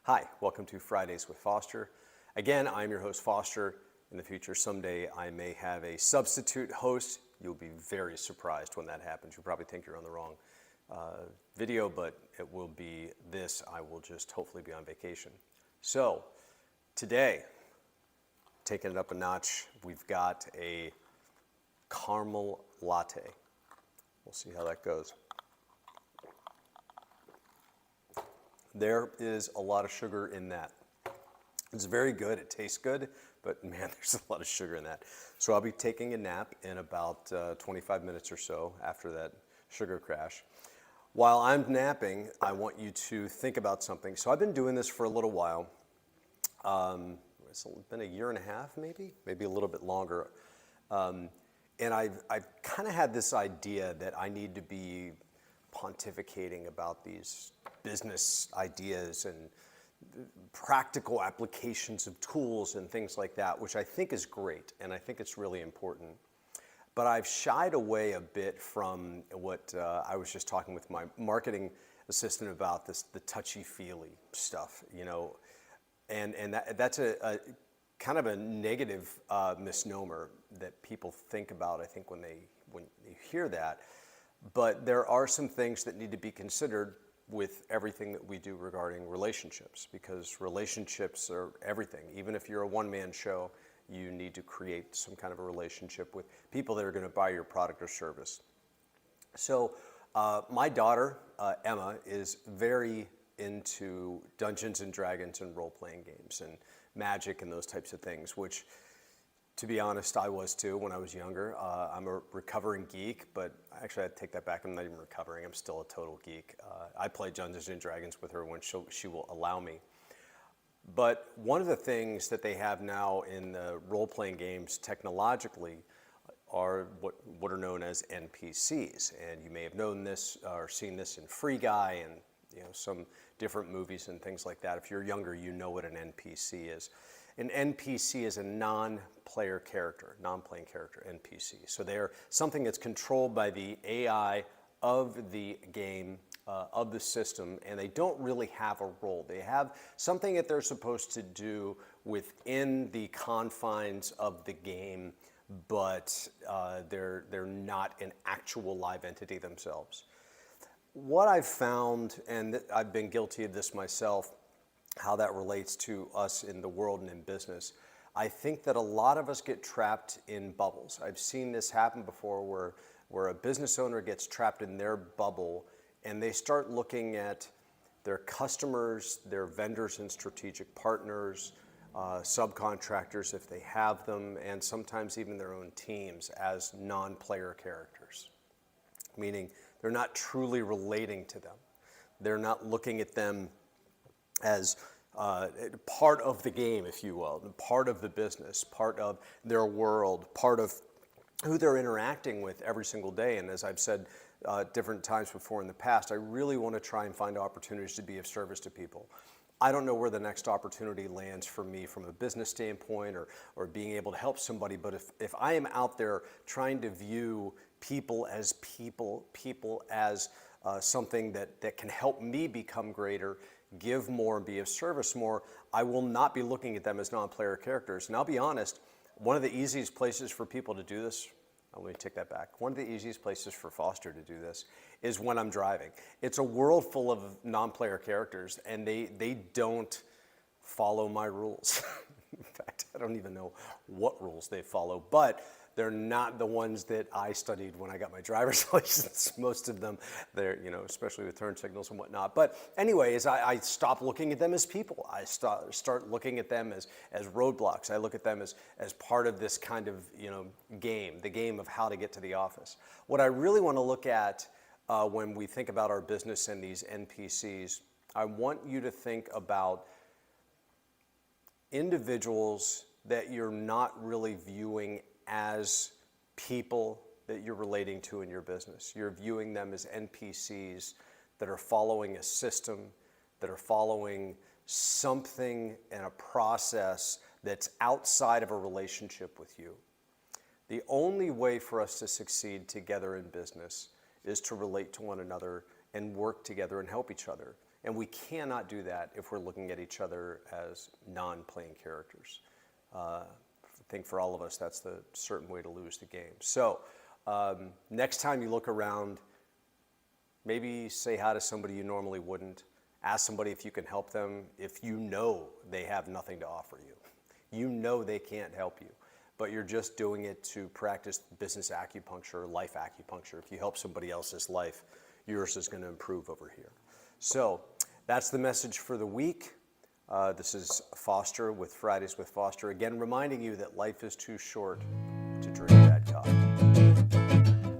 Hi, welcome to Fridays with Foster. Again, I'm your host, Foster. In the future, someday I may have a substitute host. You'll be very surprised when that happens. You'll probably think you're on the wrong video, but it will be this. I will just hopefully be on vacation. So, today, taking it up a notch, we've got a caramel latte. We'll see how that goes. There is a lot of sugar in that. It's very good, it tastes good, but man, there's a lot of sugar in that. So I'll be taking a nap in about 25 minutes or so after that sugar crash. While I'm napping, I want you to think about something. So I've been doing this for a little while. It's been a year and a half, maybe a little bit longer. And I've kind of had this idea that I need to be pontificating about these business ideas and practical applications of tools and things like that, which I think is great, and I think it's really important. But I've shied away a bit from what I was just talking with my marketing assistant about, the touchy-feely stuff, you know, and that's a kind of a negative misnomer that people think about, I think, when you hear that. But there are some things that need to be considered with everything that we do regarding relationships, because relationships are everything. Even if you're a one-man show, you need to create some kind of a relationship with people that are going to buy your product or service. So my daughter, Emma, is very into Dungeons and Dragons and role-playing games and magic and those types of things, which, to be honest, I was too when I was younger. I'm a recovering geek, but actually I take that back. I'm not even recovering. I'm still a total geek. I play Dungeons and Dragons with her when she will allow me. But one of the things that they have now in the role-playing games technologically are what are known as NPCs. And you may have known this or seen this in Free Guy and some different movies and things like that. If you're younger, you know what an NPC is. An NPC is a non-playing character, NPC. So they're something that's controlled by the AI of the game, of the system, and they don't really have a role. They have something that they're supposed to do within the confines of the game, but they're not an actual live entity themselves. What I've found, and I've been guilty of this myself, how that relates to us in the world and in business, I think that a lot of us get trapped in bubbles. I've seen this happen before where a business owner gets trapped in their bubble and they start looking at their customers, their vendors and strategic partners, subcontractors if they have them, and sometimes even their own teams as non-player characters, meaning they're not truly relating to them. They're not looking at them as part of the game, if you will, part of the business, part of their world, part of who they're interacting with every single day. And as I've said different times before in the past, I really want to try and find opportunities to be of service to people. I don't know where the next opportunity lands for me from a business standpoint or being able to help somebody, but if I am out there trying to view people as something that can help me become greater, give more, and be of service more, I will not be looking at them as non-player characters. And I'll be honest, one of the easiest places for people to do this, let me take that back. One of the easiest places for Foster to do this is when I'm driving. It's a world full of non-player characters, and they don't follow my rules. In fact, I don't even know what rules they follow, but they're not the ones that I studied when I got my driver's license. Most of them, they're, especially with turn signals and whatnot. But anyways, I stop looking at them as people. I start looking at them as roadblocks. I look at them as part of this kind of, game, the game of how to get to the office. What I really want to look at when we think about our business and these NPCs, I want you to think about individuals that you're not really viewing as people that you're relating to in your business. You're viewing them as NPCs that are following a system, that are following something and a process that's outside of a relationship with you. The only way for us to succeed together in business is to relate to one another and work together and help each other. And we cannot do that if we're looking at each other as non-playing characters. I think for all of us, that's the certain way to lose the game. So next time you look around, maybe say hi to somebody you normally wouldn't. Ask somebody if you can help them if you know they have nothing to offer you. You know they can't help you, but you're just doing it to practice business acupuncture, life acupuncture. If you help somebody else's life, yours is going to improve over here. So that's the message for the week. This is Foster with Fridays with Foster. Again, reminding you that life is too short to drink that coffee.